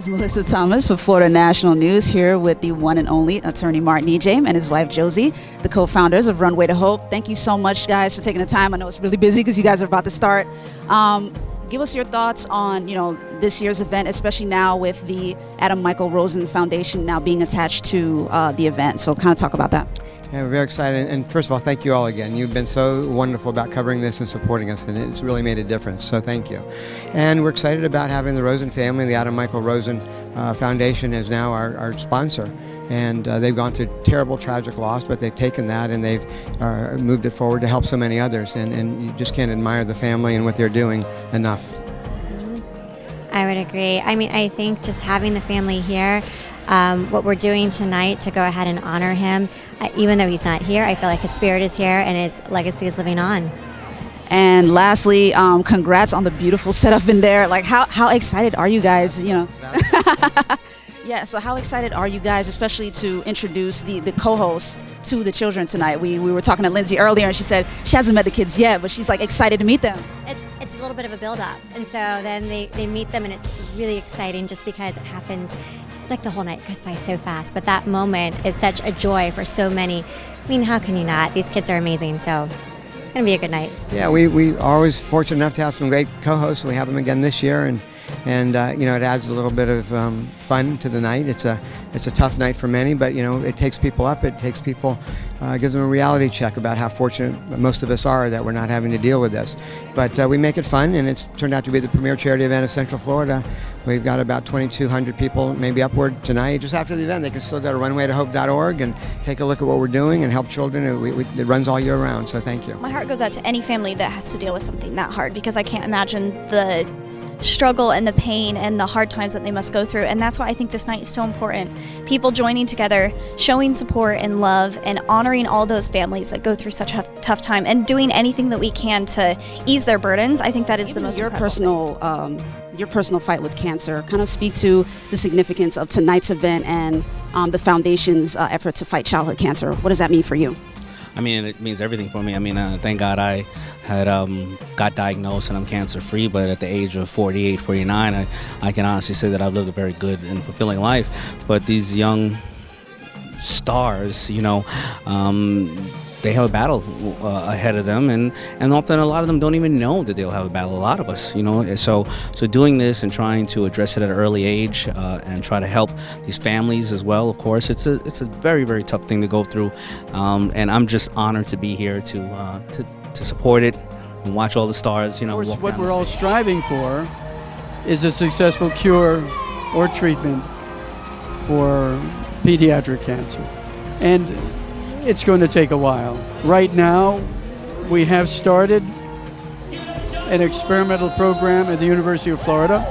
is Mellissa Thomas with Florida National News, here with the one and only attorney Martin Ejame and his wife Josie, the co-founders of Runway to Hope. Thank you so much, guys, for taking the time. I know it's really busy because you guys are about to start. Give us your thoughts on, this year's event, especially now with the Adam Michael Rosen Foundation now being attached to the event. So kind of talk about that. Yeah, we're very excited. And first of all, thank you all again. You've been so wonderful about covering this and supporting us, and it's really made a difference. So thank you. And we're excited about having the Rosen family. The Adam Michael Rosen Foundation is now our sponsor. And they've gone through terrible, tragic loss, but they've taken that and they've moved it forward to help so many others. And you just can't admire the family and what they're doing enough. I would agree. I mean, I think just having the family here, what we're doing tonight to go ahead and honor him, even though he's not here, I feel like his spirit is here and his legacy is living on. And lastly, congrats on the beautiful setup in there. Like, how excited are you guys? Yeah, so how excited are you guys, especially to introduce the co-host to the children tonight? We were talking to Lindsay earlier, and she said she hasn't met the kids yet, but she's like excited to meet them. It's a little bit of a build-up, and so then they meet them, and it's really exciting just because it happens, like the whole night goes by so fast, but that moment is such a joy for so many. I mean, how can you not? These kids are amazing, so it's going to be a good night. Yeah, we are always fortunate enough to have some great co-hosts. We have them again this year, and it adds a little bit of fun to the night. It's a tough night for many, but it takes people up. It takes people, gives them a reality check about how fortunate most of us are that we're not having to deal with this. But we make it fun, and it's turned out to be the premier charity event of Central Florida. We've got about 2,200 people, maybe upward tonight. Just after the event, they can still go to runwaytohope.org and take a look at what we're doing and help children. It runs all year round, so thank you. My heart goes out to any family that has to deal with something that hard, because I can't imagine the struggle and the pain and the hard times that they must go through. And that's why I think this night is so important. People joining together, showing support and love, and honoring all those families that go through such a tough time, and doing anything that we can to ease their burdens. I think that is the most incredible thing. Your personal fight with cancer, kind of speak to the significance of tonight's event and the foundation's effort to fight childhood cancer. What does that mean for you? I mean, it means everything for me. I mean, thank God I had got diagnosed and I'm cancer-free, but at the age of 48, 49, I can honestly say that I've lived a very good and fulfilling life. But these young stars, they have a battle ahead of them, and often a lot of them don't even know that they'll have a battle. A lot of us, So doing this and trying to address it at an early age and try to help these families as well. Of course, it's a very, very tough thing to go through, and I'm just honored to be here to support it and watch all the stars. Of course, what we're all striving for is a successful cure or treatment for pediatric cancer, and it's going to take a while. Right now, we have started an experimental program at the University of Florida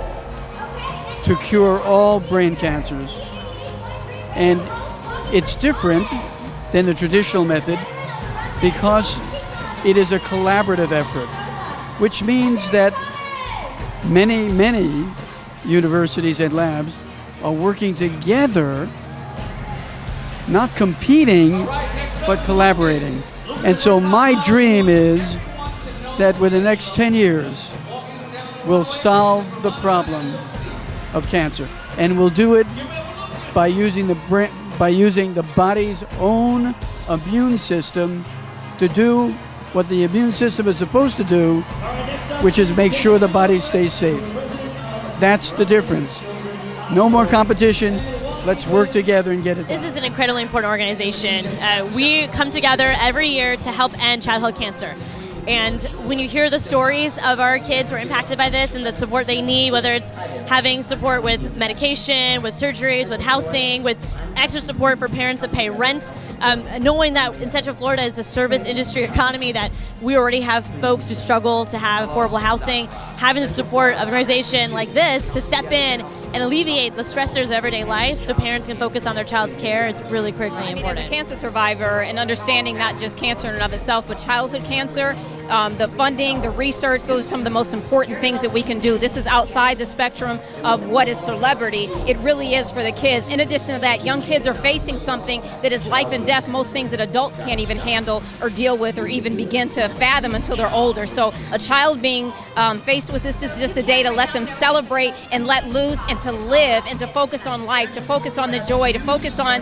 to cure all brain cancers. And it's different than the traditional method because it is a collaborative effort, which means that many, many universities and labs are working together, not competing, but collaborating. And so my dream is that within the next 10 years, we'll solve the problem of cancer. And we'll do it by using the body's own immune system to do what the immune system is supposed to do, which is make sure the body stays safe. That's the difference. No more competition. Let's work together and get it done. This is an incredibly important organization. We come together every year to help end childhood cancer. And when you hear the stories of our kids who are impacted by this and the support they need, whether it's having support with medication, with surgeries, with housing, with extra support for parents that pay rent, knowing that in Central Florida is a service industry economy, that we already have folks who struggle to have affordable housing, having the support of an organization like this to step in and alleviate the stressors of everyday life so parents can focus on their child's care is really critically important. As a cancer survivor and understanding not just cancer in and of itself, but childhood cancer the funding, the research, those are some of the most important things that we can do. This is outside the spectrum of what is celebrity. It really is for the kids. In addition to that, young kids are facing something that is life and death, most things that adults can't even handle or deal with or even begin to fathom until they're older. So a child being faced with this is just a day to let them celebrate and let loose and to live and to focus on life, to focus on the joy, to focus on,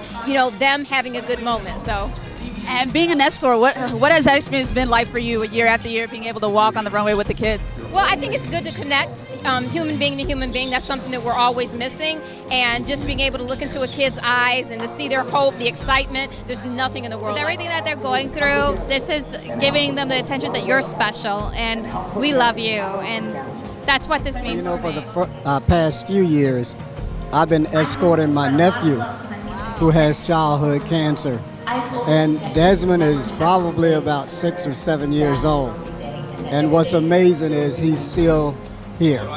them having a good moment. So. And being an escort, what has that experience been like for you year after year, being able to walk on the runway with the kids? Well, I think it's good to connect human being to human being. That's something that we're always missing. And just being able to look into a kid's eyes and to see their hope, the excitement, there's nothing in the world. With everything that they're going through, this is giving them the attention that you're special and we love you. And that's what this means to for me. the past few years, I've been escorting my nephew who has childhood cancer. And Desmond is probably about 6 or 7 years old. And what's amazing is he's still here.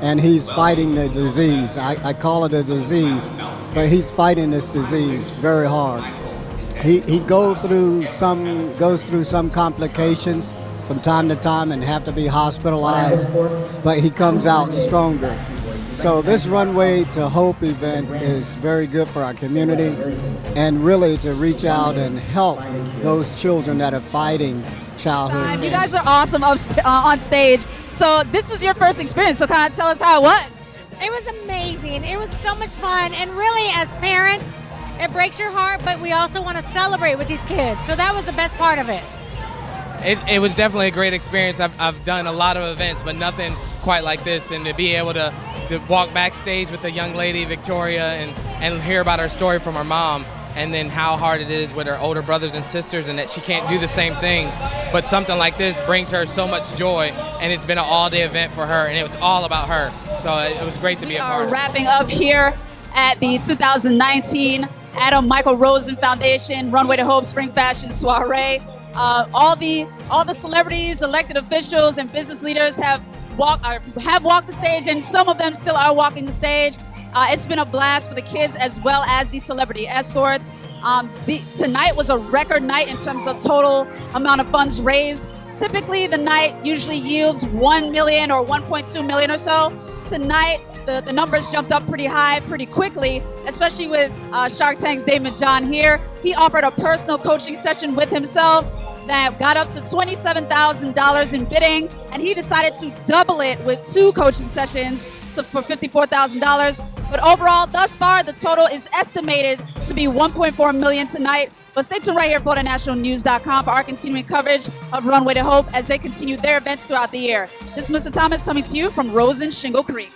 And he's fighting the disease. I call it a disease, but he's fighting this disease very hard. He goes through some complications from time to time and have to be hospitalized, but he comes out stronger. So this Runway to Hope event is very good for our community and really to reach out and help those children that are fighting childhood. You guys are awesome on stage. So this was your first experience, so kind of tell us how it was. It was amazing. It was so much fun. And really, as parents, it breaks your heart, but we also want to celebrate with these kids. So that was the best part of it. It was definitely a great experience. I've done a lot of events, but nothing quite like this. And to be able to walk backstage with the young lady, Victoria, and hear about her story from her mom, and then how hard it is with her older brothers and sisters and that she can't do the same things. But something like this brings her so much joy, and it's been an all-day event for her, and it was all about her. So it was great to be a part of it. We are wrapping up here at the 2019 Adam Michael Rosen Foundation Runway to Hope Spring Fashion Soiree. All the celebrities, elected officials, and business leaders have walked the stage, and some of them still are walking the stage. It's been a blast for the kids as well as the celebrity escorts. Tonight was a record night in terms of total amount of funds raised. Typically, the night usually yields 1 million or 1.2 million or so. Tonight, the numbers jumped up pretty high pretty quickly, especially with Shark Tank's Daymond John here. He offered a personal coaching session with himself that got up to $27,000 in bidding, and he decided to double it with 2 coaching sessions for $54,000. But overall, thus far, the total is estimated to be $1.4 million tonight. But stay tuned right here at FloridaNationalNews.com for our continuing coverage of Runway to Hope as they continue their events throughout the year. This is Mr. Thomas coming to you from Rosen Shingle Creek.